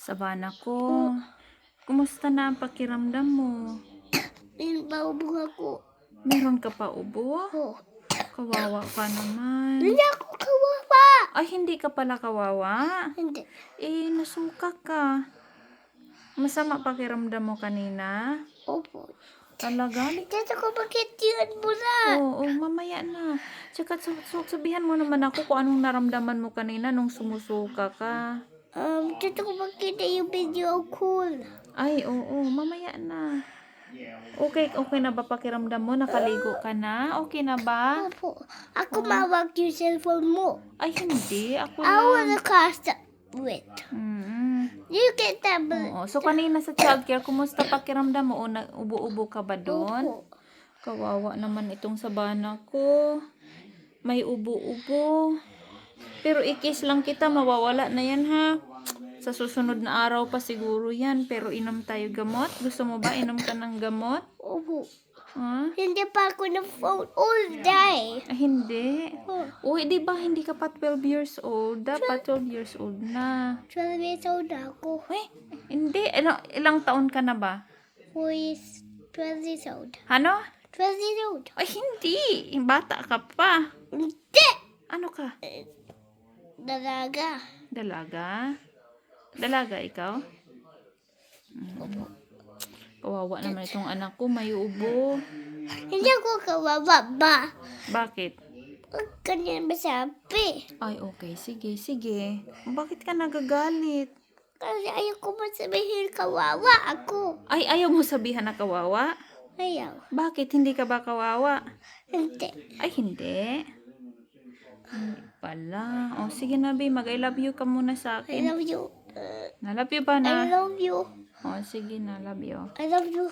Sabana ko. Kumusta na ang pakiramdam mo? Pinagbaubog ako. Meron ka pa ubo? Oh. Kawawa ka naman. Hindi ako kawawa. Ay, hindi ka pala kawawa? Hindi. Nasuka ka. Masama pakiramdam mo kanina? Opo. Talaga? Dito ko bakit yun mo na? Oo, mamaya na. Tsaka sabihan mo naman ako kung anong naramdaman mo kanina nung sumusuka ka. Dito ko makita yung video cool. Ay, oo, mamaya na. Okay na ba pakiramdam mo? Nakaligo ka na? Okay na ba? Opo. Ako mawag yung cellphone mo. Ay, hindi. Ako I lang. wanna cast with. You get that. Oo. So, kanina sa childcare, kumusta pakiramdam mo? Ubo-ubo ka ba doon? Opo. Kawawa naman itong sabana ko. May ubo-ubo. Pero ikis lang kita, mawawala na yan ha. Sa susunod na araw pa siguro yan. Pero inom tayo gamot. Gusto mo ba inom ka ng gamot? Opo. Ha? Hindi pa ako na phone all day. Hindi. Oh, Uy, di ba hindi ka pa 12 years old? Dapat 12 years old na. 12 years old na ako. Uy, hindi. Ilang taon ka na ba? 4 years, 12 years old. Ano? 12 years old. Ay, hindi. Bata ka pa. Hindi! Ano ka? Dalaga. Dalaga? Dalaga ikaw? Kawawa naman itong anak ko. May ubo. Hindi ako kawawa ba? Bakit? Huwag ka niya masabi. Ay, okay. Sige, sige. Bakit ka nagagalit? Kasi ayoko masabihin kawawa ako. Ay, ayaw mo sabihan na kawawa? Ayaw. Bakit? Hindi ka ba kawawa? Hindi. Ay, hindi. Hindi pala. O, sige na, Bi. Mag-I love you ka muna sa I akin. love you. Na-love you ba I na? love you. O, sige na. Love you. I love you.